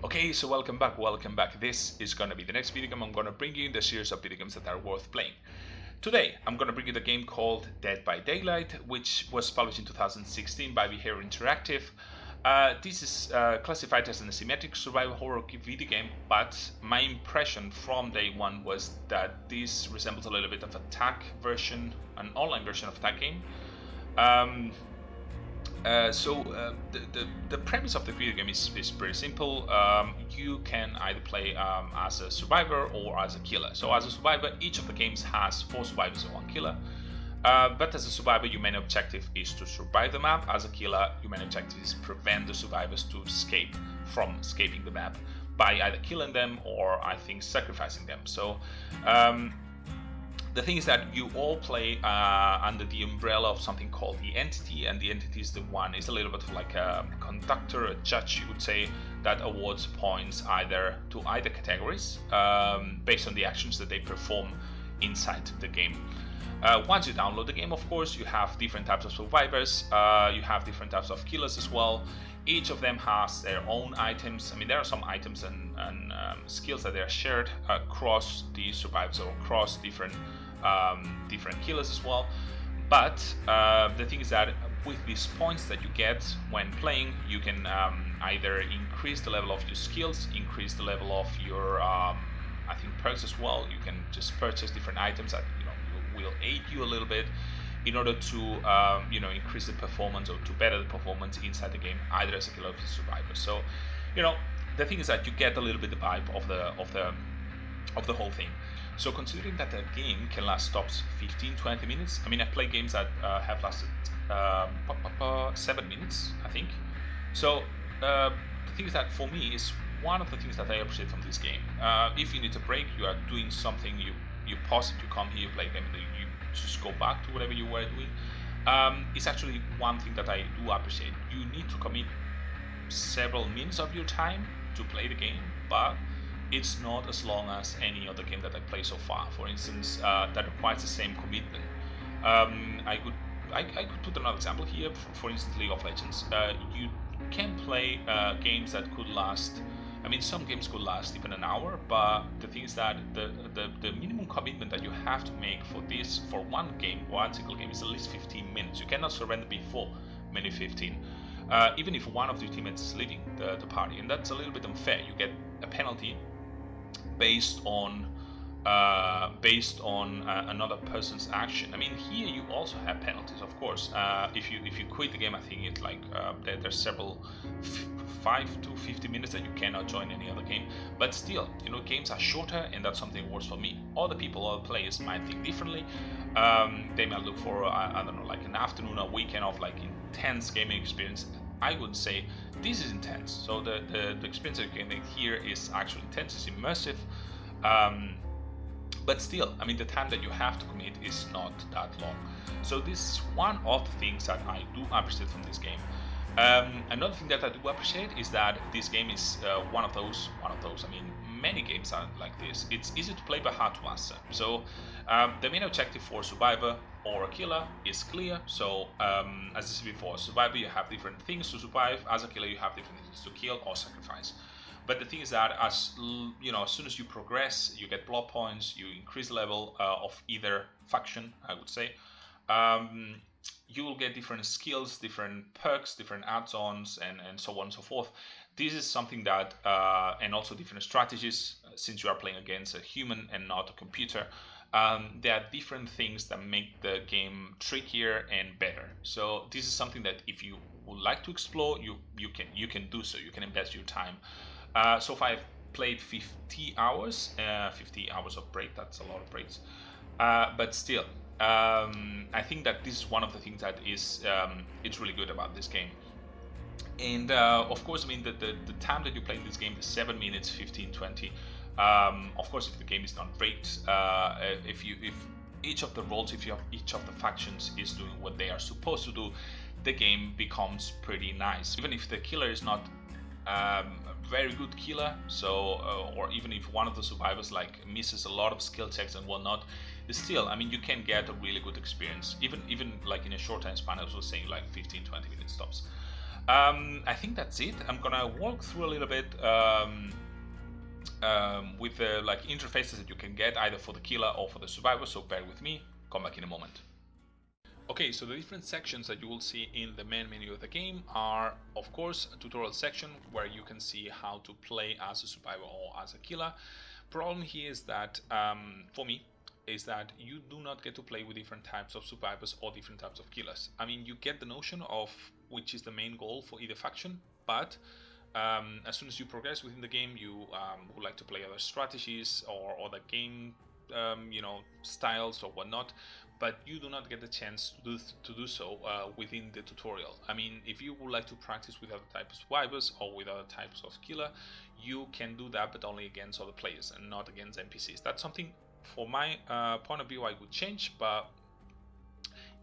Okay, so welcome back. This is gonna be the next video game. I'm gonna bring you in the series of video games that are worth playing. Today, I'm gonna bring you the game called Dead by Daylight, which was published in 2016 by Behaviour Interactive. This is classified as an asymmetric survival horror video game, but my impression from day one was that this resembles a little bit of a TAC version, an online version of TAC game. The premise of the video game is pretty simple. You can either play as a survivor or as a killer. So as a survivor, each of the games has 4 survivors and 1 killer. But as a survivor, your main objective is to survive the map. As a killer, your main objective is prevent the survivors to escape from escaping the map by either killing them or, I think, sacrificing them. So the thing is that you all play under the umbrella of something called the entity, and the entity is is a little bit like a conductor, a judge, you would say, that awards points to either categories based on the actions that they perform inside the game. Once you download the game, of course, you have different types of survivors, you have different types of killers as well. Each of them has their own items. I mean, there are some items and skills that they are shared across the survivors or across different killers as well. But the thing is that with these points that you get when playing, you can either increase the level of your skills, increase the level of your I think perks as well. You can just purchase different items that will aid you a little bit in order to increase the performance or to better the performance inside the game, either as a killer or as a survivor. So the thing is that you get a little bit the vibe of the whole thing. So considering that the game can last tops 15-20 minutes, I mean, I play games that have lasted 7 minutes, I think. So the thing is that for me is one of the things that I appreciate from this game. If you need a break, you are doing something, you pause it, you come here, you play a game, and you just go back to whatever you were doing. It's actually one thing that I do appreciate. You need to commit several minutes of your time to play the game, but it's not as long as any other game that I play so far. For instance, that requires the same commitment. I could put another example here. For instance, League of Legends. You can play games that could last. I mean, some games could last even an hour, but the thing is that the minimum commitment that you have to make for one single game is at least 15 minutes. You cannot surrender before minute 15. Even if one of your teammates is leaving the party, and that's a little bit unfair. You get a penalty based on another person's action. I mean, here you also have penalties, of course. If you quit the game, I think it's like there's several 5 to 50 minutes that you cannot join any other game. But still, games are shorter, and that's something that works for me. Other players might think differently. They might look for I don't know, like an afternoon, a weekend of like intense gaming experience. I would say this is intense. So the experience that you can make here is actually intense, it's immersive. But still, I mean, the time that you have to commit is not that long. So this is one of the things that I do appreciate from this game. Another thing that I do appreciate is that this game is one of those. I mean, many games are like this. It's easy to play but hard to master. So the main objective for a survivor or a killer is clear. So as I said before, survivor, you have different things to survive. As a killer, you have different things to kill or sacrifice. But the thing is that as soon as you progress, you get blood points, you increase the level of either faction, I would say. You will get different skills, different perks, different add-ons, and so on and so forth. This is something that, and also different strategies, since you are playing against a human and not a computer. There are different things that make the game trickier and better. So this is something that if you would like to explore, you can do so. You can invest your time. So far I've played 50 hours of break. That's a lot of breaks. But still, I think that this is one of the things that is it's really good about this game. And of course, I mean, the time that you play in this game is 7 minutes, 15, 20. Of course, if the game is not rigged, if each of the roles, if each of the factions is doing what they are supposed to do, the game becomes pretty nice. Even if the killer is not very good killer, so or even if one of the survivors like misses a lot of skill checks and whatnot, still, I mean, you can get a really good experience, even like in a short time span. I was saying like 15-20 minutes tops. I think that's it. I'm gonna walk through a little bit with the like interfaces that you can get either for the killer or for the survivor. So bear with me. Come back in a moment. Okay, so the different sections that you will see in the main menu of the game are, of course, a tutorial section where you can see how to play as a survivor or as a killer. Problem here is that, for me, is that you do not get to play with different types of survivors or different types of killers. I mean, you get the notion of which is the main goal for either faction, but as soon as you progress within the game, you would like to play other strategies or other game, styles or whatnot, but you do not get the chance to do so within the tutorial. I mean, if you would like to practice with other types of survivors or with other types of killer, you can do that, but only against other players and not against NPCs. That's something, for my point of view, I would change, but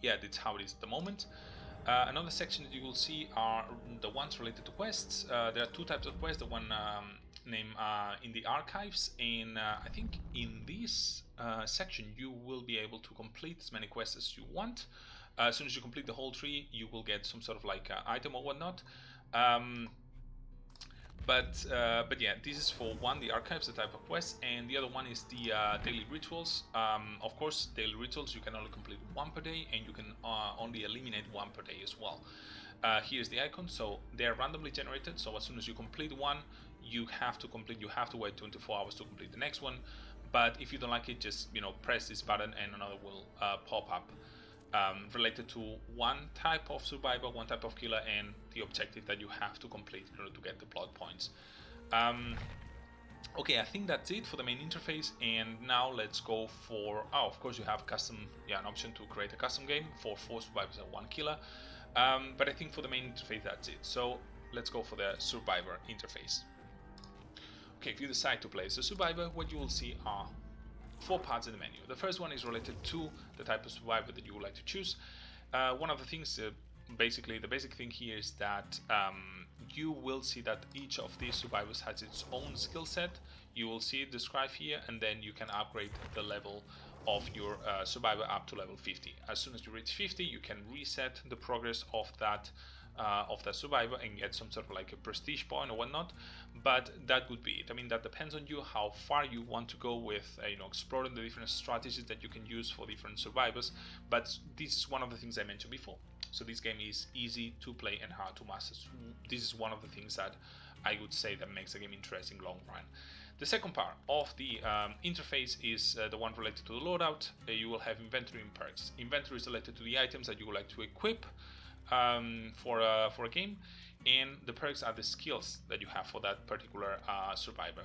yeah, that's how it is at the moment. Another section that you will see are the ones related to quests. There are two types of quests. The one named in the archives, and I think in this section you will be able to complete as many quests as you want. As soon as you complete the whole tree, you will get some sort of like item or whatnot. But yeah, this is for one, the archives, the type of quest, and the other one is the daily rituals. Of course, daily rituals you can only complete one per day, and you can only eliminate one per day as well. Here's the icon, so they're randomly generated. So as soon as you complete one, you have to wait 24 hours to complete the next one. But if you don't like it, just press this button and another will pop up. Related to one type of survivor, one type of killer, and the objective that you have to complete in order to get the plot points. Okay, I think that's it for the main interface, and now let's go for, of course you have an option to create a custom game for 4 survivors and 1 killer, but I think for the main interface that's it. So let's go for the survivor interface. Okay, if you decide to play as a survivor, what you will see are 4 parts in the menu. The first one is related to the type of survivor that you would like to choose. One of the things, basically the basic thing here is that you will see that each of these survivors has its own skill set. You will see it described here, and then you can upgrade the level of your survivor up to level 50. As soon as you reach 50, you can reset the progress of that survivor and get some sort of like a prestige point or whatnot, but that would be it. I mean, that depends on you how far you want to go with exploring the different strategies that you can use for different survivors, but this is one of the things I mentioned before. So this game is easy to play and hard to master. This is one of the things that I would say that makes the game interesting long run. The second part of the interface is the one related to the loadout. You will have inventory and perks. Inventory is related to the items that you would like to equip for a game, and the perks are the skills that you have for that particular survivor.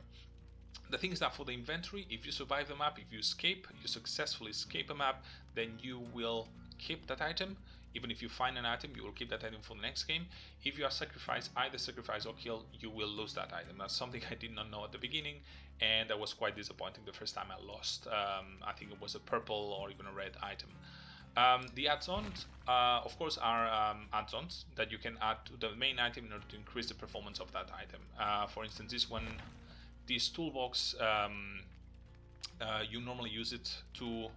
The thing is that for the inventory, if you survive the map, if you successfully escape a map, then you will keep that item. Even if you find an item, you will keep that item for the next game. If you are either sacrificed or killed, you will lose that item. That's something I did not know at the beginning, and that was quite disappointing the first time I lost. I think it was a purple or even a red item. The add-ons, of course, are add-ons that you can add to the main item in order to increase the performance of that item. For instance, this toolbox, you normally use it to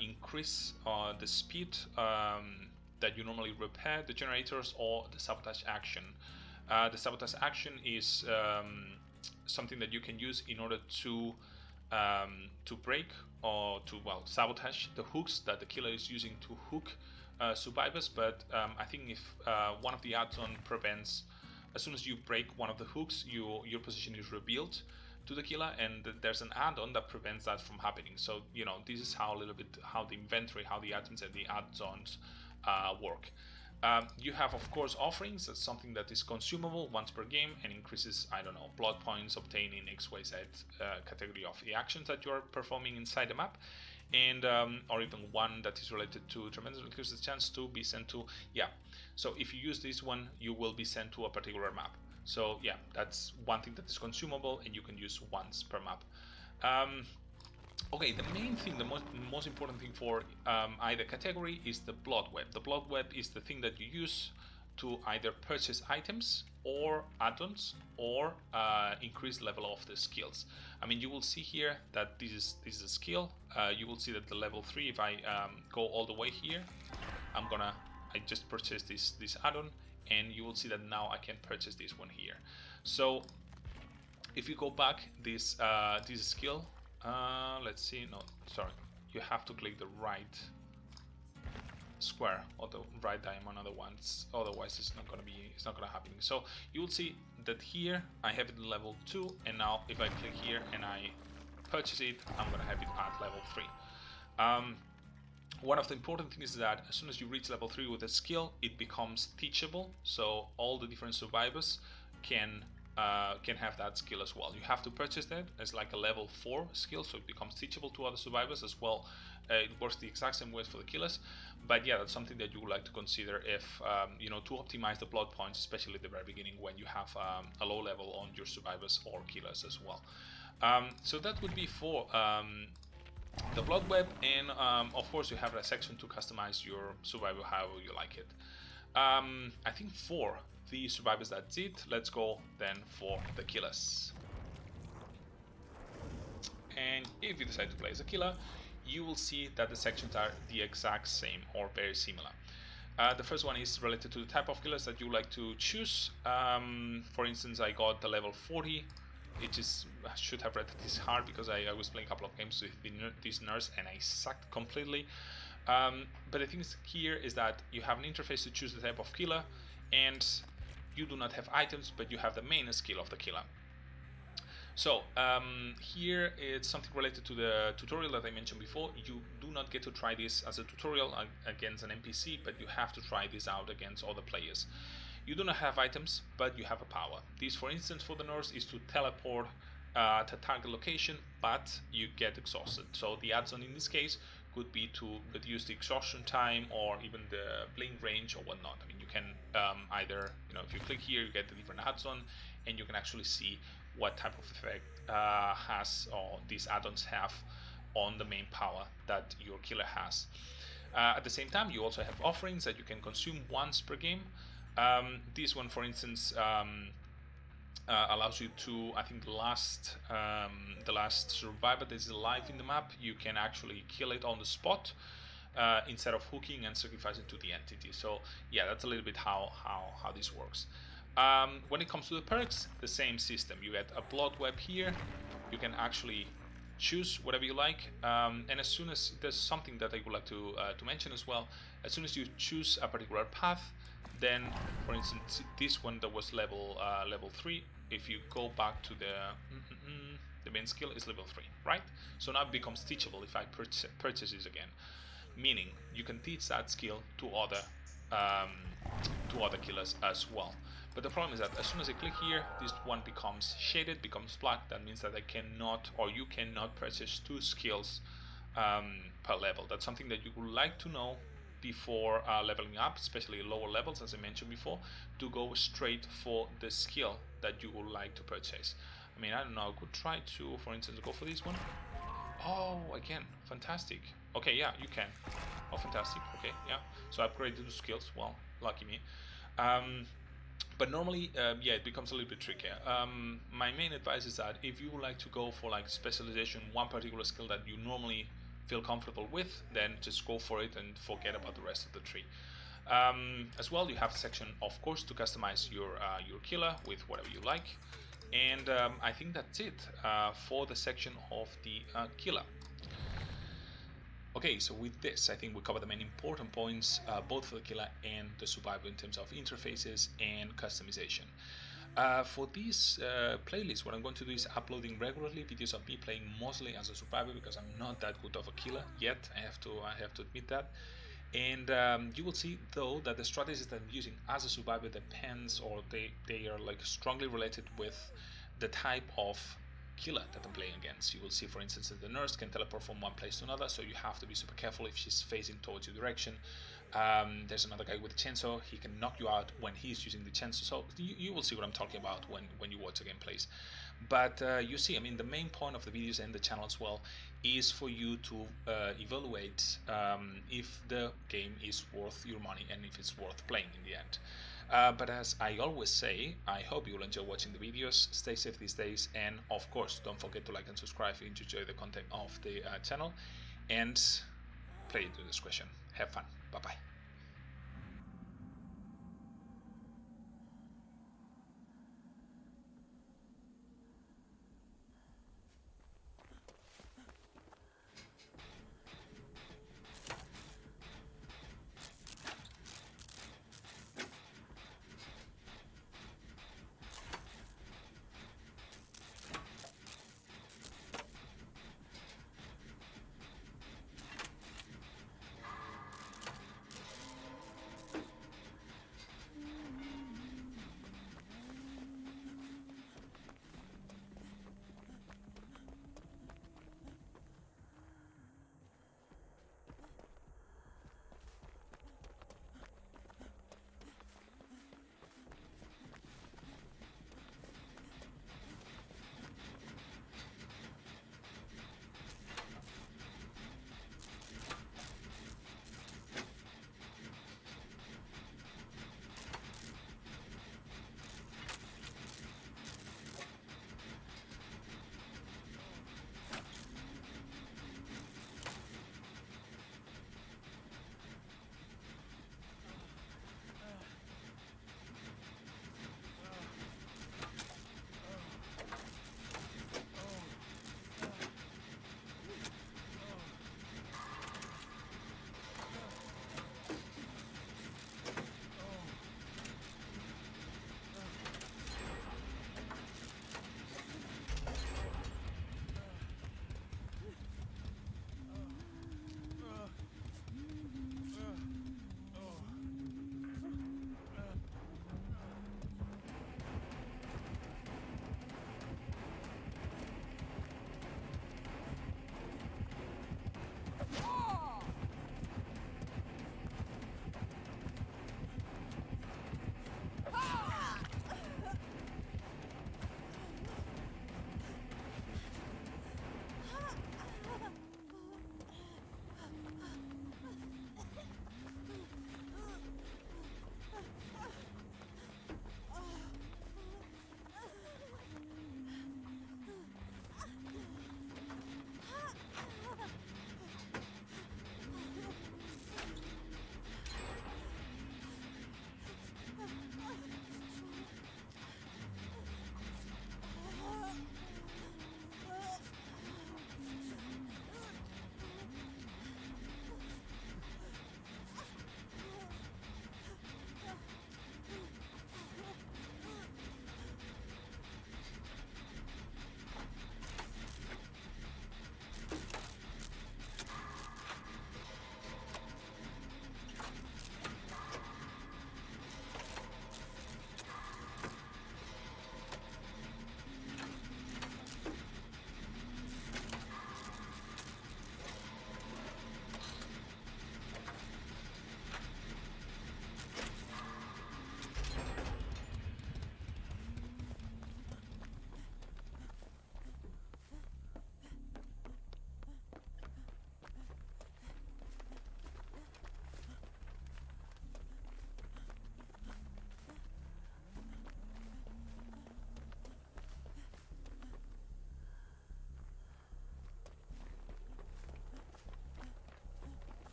increase the speed that you normally repair the generators or the sabotage action. The sabotage action is something that you can use in order to break or to sabotage the hooks that the killer is using to hook survivors. But I think if one of the add-on prevents, as soon as you break one of the hooks, your position is revealed to the killer, and there's an add-on that prevents that from happening. So this is how the inventory, how the items and the add-ons work. You have, of course, offerings. That's something that is consumable once per game and increases, I don't know, blood points obtained in XYZ category of the actions that you're performing inside the map, and or even one that is related to tremendously increases the chance to be sent to, so if you use this one, you will be sent to a particular map. So yeah, that's one thing that is consumable and you can use once per map. Okay, the main thing, the most important thing for either category is the blood web. The blood web is the thing that you use to either purchase items or add-ons or increase the level of the skills. I mean, you will see here that this is a skill. You will see that the level 3, if I go all the way here, I just purchased this add-on, and you will see that now I can purchase this one here. So if you go back, this skill, let's see, no, sorry, you have to click the right square or the right diamond, otherwise it's not gonna happen. So you will see that here I have it level 2, and now if I click here and I purchase it, I'm gonna have it at level 3. One of the important things is that as soon as you reach level 3 with a skill, it becomes teachable, so all the different survivors can have that skill as well. You have to purchase that as like a level 4 skill, so it becomes teachable to other survivors as well. It works the exact same way for the killers, but yeah, that's something that you would like to consider if you know, to optimize the blood points, especially at the very beginning when you have a low level on your survivors or killers as well. So that would be for the blood web, and of course you have a section to customize your survivor however you like it. I think for the survivors that's it. Let's go then for the killers. And if you decide to play as a killer, you will see that the sections are the exact same or very similar. The first one is related to the type of killers that you like to choose. For instance, I got the level 40. I should have read this hard because I was playing a couple of games with this nurse and I sucked completely. But the thing here is that you have an interface to choose the type of killer, and you do not have items, but you have the main skill of the killer. So here it's something related to the tutorial that I mentioned before. You do not get to try this as a tutorial against an NPC, but you have to try this out against other players. You do not have items, but you have a power. This, for instance, for the nurse is to teleport to target location, but you get exhausted. So the add-on in this case could be to reduce the exhaustion time or even the blink range or whatnot. I mean, you can either, you know, if you click here, you get the different add-on, and you can actually see what type of effect these add-ons have on the main power that your killer has. At the same time, you also have offerings that you can consume once per game. This one, for instance, allows you to, I think, the last survivor that is alive in the map, you can actually kill it on the spot instead of hooking and sacrificing to the entity. So yeah, that's a little bit how this works. When it comes to the perks, the same system. You get a blood web here. You can actually choose whatever you like, and as soon as there's something that I would like to mention as well, as soon as you choose a particular path, then for instance this one that was level 3, if you go back to the main skill is level 3, right? So now it becomes teachable if I purchase this again, meaning you can teach that skill to other killers as well. But the problem is that as soon as I click here, this one becomes shaded, becomes black. That means that I cannot, or you cannot, purchase 2 skills per level. That's something that you would like to know before leveling up, especially lower levels, as I mentioned before, to go straight for the skill that you would like to purchase. I mean, I don't know, I could try to, for instance, go for this one. Oh, again, fantastic. Okay, yeah, you can. Oh, fantastic. Okay, yeah. So I upgraded the skills. Well, lucky me. But normally, yeah, it becomes a little bit trickier. My main advice is that if you would like to go for like specialization, one particular skill that you normally feel comfortable with, then just go for it and forget about the rest of the tree. As well, you have a section, of course, to customize your killer with whatever you like. And I think that's it for the section of the killer. Okay, so with this, I think we covered the main important points, both for the killer and the survivor in terms of interfaces and customization. For this playlist, what I'm going to do is uploading regularly videos of me playing mostly as a survivor, because I'm not that good of a killer yet. I have to admit that. And you will see though that the strategies that I'm using as a survivor depends, or they are like strongly related with the type of killer that I'm playing against. You will see, for instance, that the nurse can teleport from one place to another, so you have to be super careful if she's facing towards your direction. There's another guy with a chainsaw. He can knock you out when he's using the chainsaw. So you will see what I'm talking about when you watch the gameplays. But you see, I mean, the main point of the videos and the channel as well is for you to evaluate if the game is worth your money and if it's worth playing in the end. But as I always say, I hope you'll enjoy watching the videos. Stay safe these days, and of course, don't forget to like and subscribe if you enjoy the content of the channel. And play it with discretion. Have fun. Bye bye.